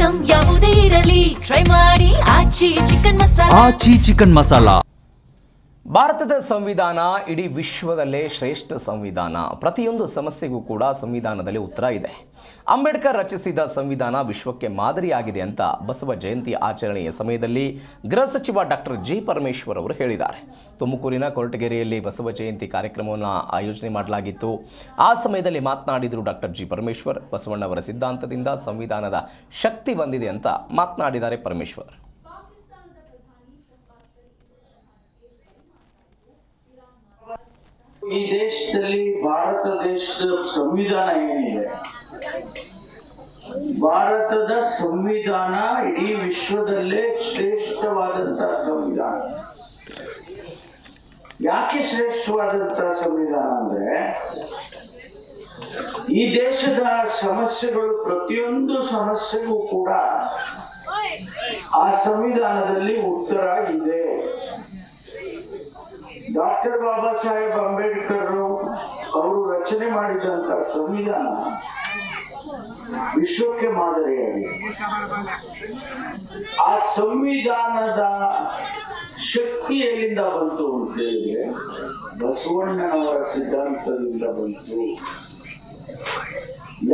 Item ಯಾವುದೇ ಇರಲಿ try ಮಾಡಿ ಆಚಿ ಚಿಕನ್ ಮಸಾಲಾ. ಭಾರತದ ಸಂವಿಧಾನ ಇಡೀ ವಿಶ್ವದಲ್ಲೇ ಶ್ರೇಷ್ಠ ಸಂವಿಧಾನ. ಪ್ರತಿಯೊಂದು ಸಮಸ್ಯೆಗೂ ಕೂಡ ಸಂವಿಧಾನದಲ್ಲಿ ಉತ್ತರ ಇದೆ. ಅಂಬೇಡ್ಕರ್ ರಚಿಸಿದ ಸಂವಿಧಾನ ವಿಶ್ವಕ್ಕೆ ಮಾದರಿಯಾಗಿದೆ ಅಂತ ಬಸವ ಜಯಂತಿ ಆಚರಣೆಯ ಸಮಯದಲ್ಲಿ ಗೃಹ ಸಚಿವ ಡಾಕ್ಟರ್ ಜಿ ಪರಮೇಶ್ವರ್ ಅವರು ಹೇಳಿದ್ದಾರೆ. ತುಮಕೂರಿನ ಕೊರಟಗೆರೆಯಲ್ಲಿ ಬಸವ ಜಯಂತಿ ಕಾರ್ಯಕ್ರಮವನ್ನು ಆಯೋಜನೆ ಮಾಡಲಾಗಿತ್ತು. ಆ ಸಮಯದಲ್ಲಿ ಮಾತನಾಡಿದರು ಡಾಕ್ಟರ್ ಜಿ ಪರಮೇಶ್ವರ್. ಬಸವಣ್ಣವರ ಸಿದ್ಧಾಂತದಿಂದ ಸಂವಿಧಾನದ ಶಕ್ತಿ ಬಂದಿದೆ ಅಂತ ಮಾತನಾಡಿದ್ದಾರೆ ಪರಮೇಶ್ವರ್. ಈ ದೇಶದಲ್ಲಿ ಭಾರತ ದೇಶದ ಸಂವಿಧಾನ ಏನಿದೆ, ಭಾರತದ ಸಂವಿಧಾನ ಇಡೀ ವಿಶ್ವದಲ್ಲೇ ಶ್ರೇಷ್ಠವಾದಂತಹ ಸಂವಿಧಾನ. ಯಾಕೆ ಶ್ರೇಷ್ಠವಾದಂತಹ ಸಂವಿಧಾನ ಅಂದ್ರೆ, ಈ ದೇಶದ ಸಮಸ್ಯೆಗಳು, ಪ್ರತಿಯೊಂದು ಸಮಸ್ಯೆಗೂ ಕೂಡ ಆ ಸಂವಿಧಾನದಲ್ಲಿ ಉತ್ತರ ಇದೆ. ಡಾಕ್ಟರ್ ಬಾಬಾ ಸಾಹೇಬ್ ಅಂಬೇಡ್ಕರ್ ಅವರು ರಚನೆ ಮಾಡಿದಂತ ಸಂವಿಧಾನ ವಿಶ್ವಕ್ಕೆ ಮಾದರಿಯಾಗಿದೆ. ಆ ಸಂವಿಧಾನದ ಶಕ್ತಿ ಎಲ್ಲಿಂದ ಬಂತು ಅಂತ ಹೇಳಿದ್ರೆ ಬಸವಣ್ಣನವರ ಸಿದ್ಧಾಂತದಿಂದ ಬಂತು.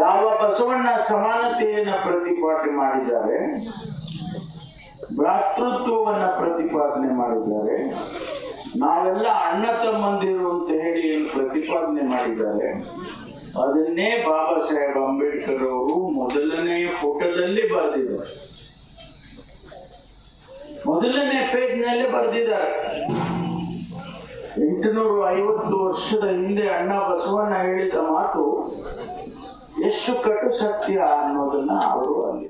ಯಾವ ಬಸವಣ್ಣ ಸಮಾನತೆಯನ್ನ ಪ್ರತಿಪಾದನೆ ಮಾಡಿದ್ದಾರೆ, ಭ್ರಾತೃತ್ವವನ್ನ ಪ್ರತಿಪಾದನೆ ಮಾಡಿದ್ದಾರೆ, ನಾವೆಲ್ಲ ಅಣ್ಣ ತಮ್ಮಂದಿರು ಅಂತ ಹೇಳಿ ಏನು ಪ್ರತಿಪಾದನೆ ಮಾಡಿದ್ದಾರೆ, ಅದನ್ನೇ ಬಾಬಾ ಸಾಹೇಬ್ ಅಂಬೇಡ್ಕರ್ ಅವರು ಮೊದಲನೇ ಪುಟದಲ್ಲಿ ಬರೆದಿದ್ದಾರೆ, ಮೊದಲನೇ ಪೇಜ್ನಲ್ಲೇ ಬರೆದಿದ್ದಾರೆ. 850 ವರ್ಷದ ಹಿಂದೆ ಅಣ್ಣ ಬಸವಣ್ಣ ಹೇಳಿದ ಮಾತು ಎಷ್ಟು ಕಟು ಸತ್ಯ ಅನ್ನೋದನ್ನ ಅವರು ಅಲ್ಲಿ